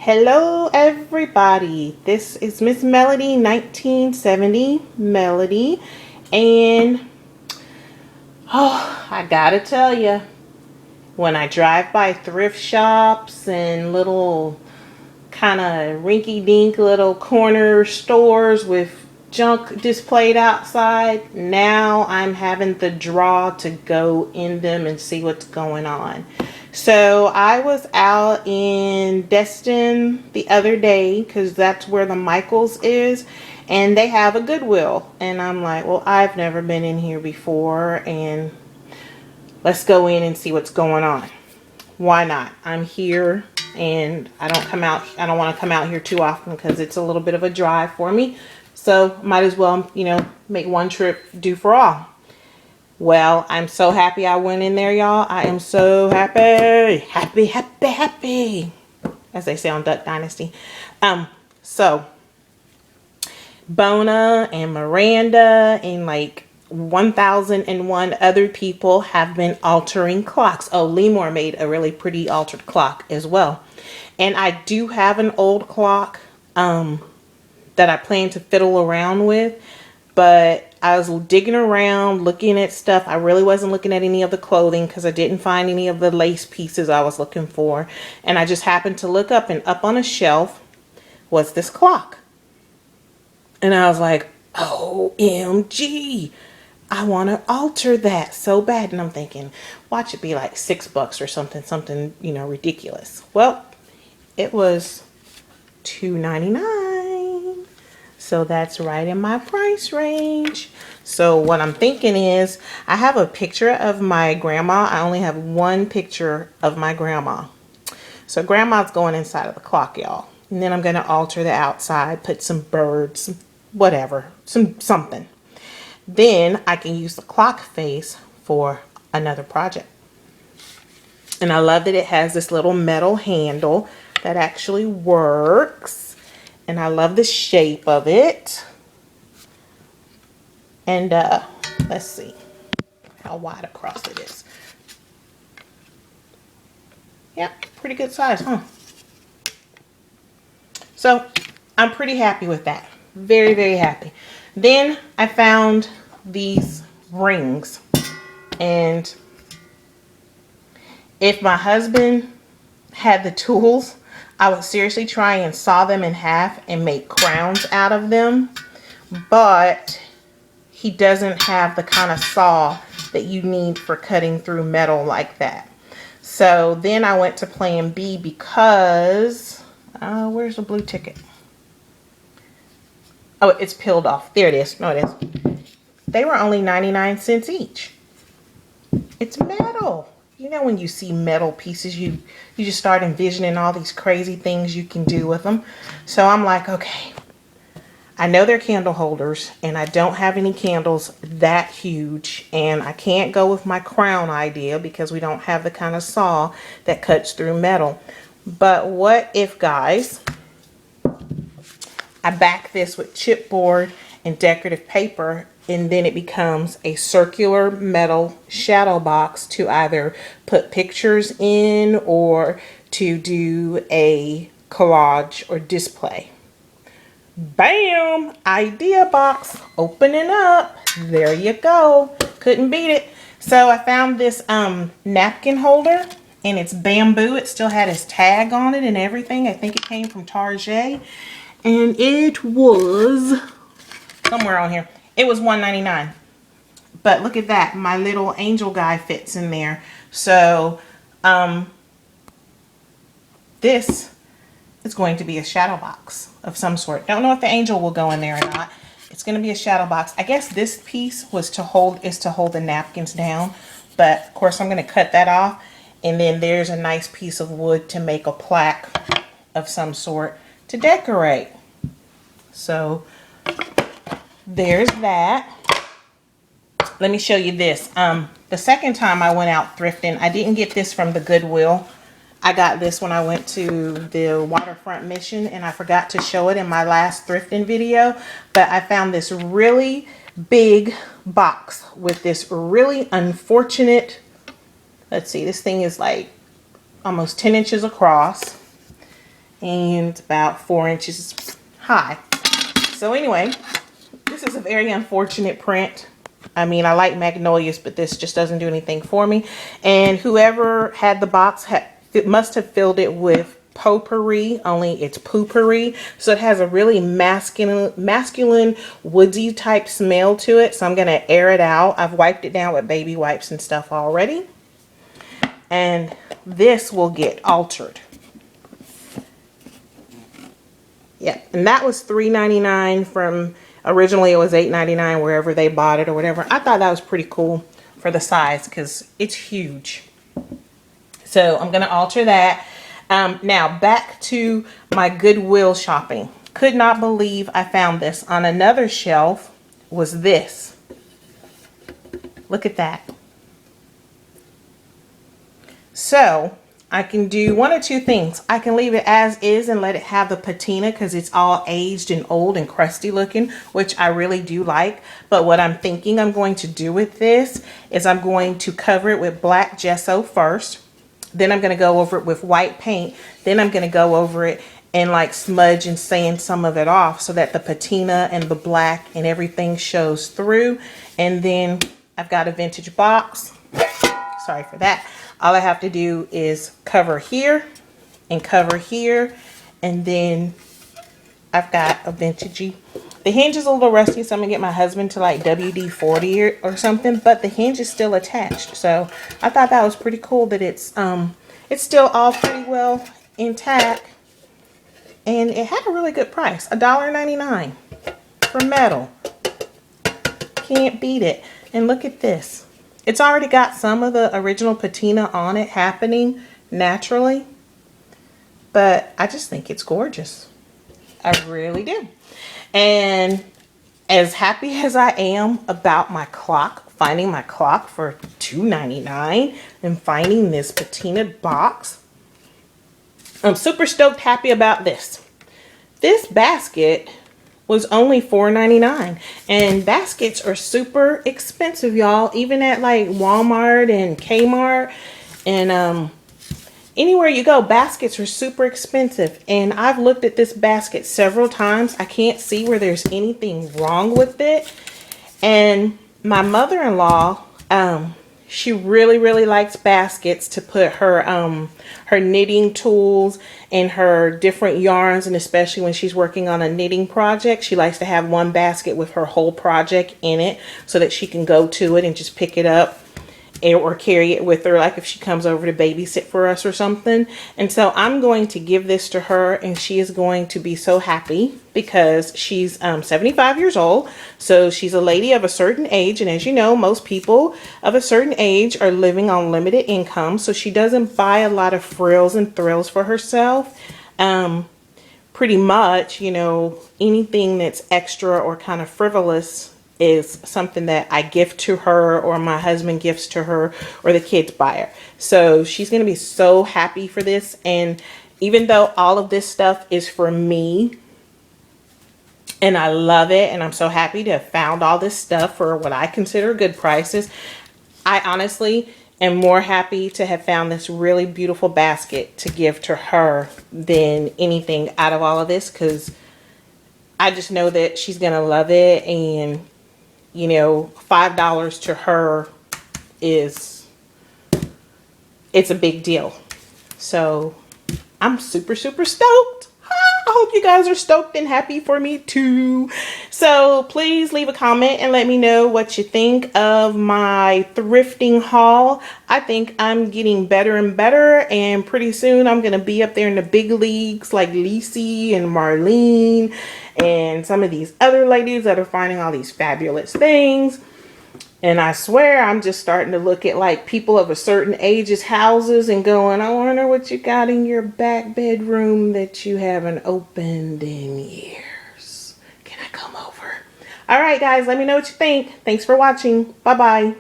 Hello everybody, this is Miss Melody 1970 Melody, and I gotta tell you, when I drive by thrift shops and little kind of rinky-dink little corner stores with junk displayed outside, now I'm having the draw to go in them and see what's going on. So I was out in Destin the other day because that's where the Michaels is, and they have a Goodwill, and I'm like, well, I've never been in here before, and let's go in and see what's going on. Why not? I'm here, and I don't want to come out here too often because it's a little bit of a drive for me. So might as well, make one trip do for all. Well, I'm so happy I went in there, y'all. I am so happy. Happy, happy, happy. As they say on Duck Dynasty. So Bona and Miranda and like 1001 other people have been altering clocks. Oh, Lemore made a really pretty altered clock as well. And I do have an old clock that I plan to fiddle around with, but I was digging around looking at stuff. I really wasn't looking at any of the clothing because I didn't find any of the lace pieces I was looking for. And I just happened to look up, and up on a shelf was this clock. And I was like, OMG, I want to alter that so bad. And I'm thinking, watch it be like $6 or something, ridiculous. Well, it was $2.99. So that's right in my price range. So what I'm thinking is, I have a picture of my grandma. I only have one picture of my grandma. So grandma's going inside of the clock, y'all. And then I'm going to alter the outside, put some birds, whatever, something. Then I can use the clock face for another project. And I love that it has this little metal handle that actually works. And I love the shape of it. And let's see how wide across it is. Yeah, pretty good size, huh? So I'm pretty happy with that. Very, very happy. Then I found these rings. And if my husband had the tools, I would seriously try and saw them in half and make crowns out of them. But he doesn't have the kind of saw that you need for cutting through metal like that. So then I went to plan B because, where's the blue ticket? Oh, it's peeled off. There it is. No, it is. They were only 99 cents each. It's metal. You know, when you see metal pieces, you just start envisioning all these crazy things you can do with them. So I'm like, okay, I know they're candle holders, and I don't have any candles that huge, and I can't go with my crown idea because we don't have the kind of saw that cuts through metal. But what if, guys, I back this with chipboard and decorative paper, and then it becomes a circular metal shadow box to either put pictures in or to do a collage or display. Bam! Idea box opening up. There you go. Couldn't beat it. So I found this napkin holder, and it's bamboo. It still had his tag on it and everything. I think it came from Target, and it was somewhere on here. It was $1.99. But look at that. My little angel guy fits in there. So this is going to be a shadow box of some sort. Don't know if the angel will go in there or not. It's going to be a shadow box. I guess this piece is to hold the napkins down. But of course I'm going to cut that off. And then there's a nice piece of wood to make a plaque of some sort to decorate. So there's that. Let me show you this. The second time I went out thrifting, I didn't get this from the Goodwill. I got this when I went to the waterfront mission, and I forgot to show it in my last thrifting video. But I found this really big box with this really unfortunate, let's see, this thing is like almost 10 inches across. and about 4 inches high. So anyway, this is a very unfortunate print. I mean, I like magnolias, but this just doesn't do anything for me. And whoever had the box it must have filled it with potpourri, only it's poopery. So it has a really masculine woodsy type smell to it. So I'm going to air it out. I've wiped it down with baby wipes and stuff already. And this will get altered. Yeah, and that was $3.99 from, originally it was $8.99 wherever they bought it or whatever. I thought that was pretty cool for the size because it's huge. So I'm going to alter that. Now back to my Goodwill shopping. Could not believe I found this. On another shelf was this. Look at that. So I can do one or two things. I can leave it as is and let it have the patina because it's all aged and old and crusty looking, which I really do like. But what I'm thinking I'm going to do with this is I'm going to cover it with black gesso first. Then I'm going to go over it with white paint. Then I'm going to go over it and like smudge and sand some of it off so that the patina and the black and everything shows through. And then I've got a vintage box. Sorry for that. All I have to do is cover here and cover here. And then I've got a vintagey. The hinge is a little rusty, so I'm going to get my husband to like WD-40 or something. But the hinge is still attached. So I thought that was pretty cool that it's still all pretty well intact. And it had a really good price. $1.99 for metal. Can't beat it. And look at this. It's already got some of the original patina on it happening naturally. But I just think it's gorgeous. I really do. And as happy as I am about my clock, finding my clock for $2.99 and finding this patinaed box, I'm super stoked happy about this. This basket was only $4.99, and baskets are super expensive, y'all, even at like Walmart and Kmart and anywhere you go. Baskets are super expensive, and I've looked at this basket several times. I can't see where there's anything wrong with it. And my mother-in-law, she really likes baskets to put her her knitting tools and her different yarns, and especially when she's working on a knitting project, she likes to have one basket with her whole project in it so that she can go to it and just pick it up or carry it with her, like if she comes over to babysit for us or something. And so I'm going to give this to her, and she is going to be so happy because she's 75 years old. So she's a lady of a certain age, and as you know, most people of a certain age are living on limited income, so she doesn't buy a lot of frills and thrills for herself. Pretty much, you know, anything that's extra or kind of frivolous is something that I gift to her, or my husband gifts to her, or the kids buy her. So she's going to be so happy for this. And even though all of this stuff is for me, and I love it, and I'm so happy to have found all this stuff for what I consider good prices, I honestly am more happy to have found this really beautiful basket to give to her than anything out of all of this, because I just know that she's going to love it. And you know, $5 to her it's a big deal. So I'm super stoked. I hope you guys are stoked and happy for me too. So please leave a comment and let me know what you think of my thrifting haul. I think I'm getting better and better, and pretty soon I'm going to be up there in the big leagues like Lacey and Marlene and some of these other ladies that are finding all these fabulous things. And I swear I'm just starting to look at like people of a certain age's houses and going, I wonder what you got in your back bedroom that you haven't opened in years. Can I come over? All right, guys, let me know what you think. Thanks for watching. Bye-bye.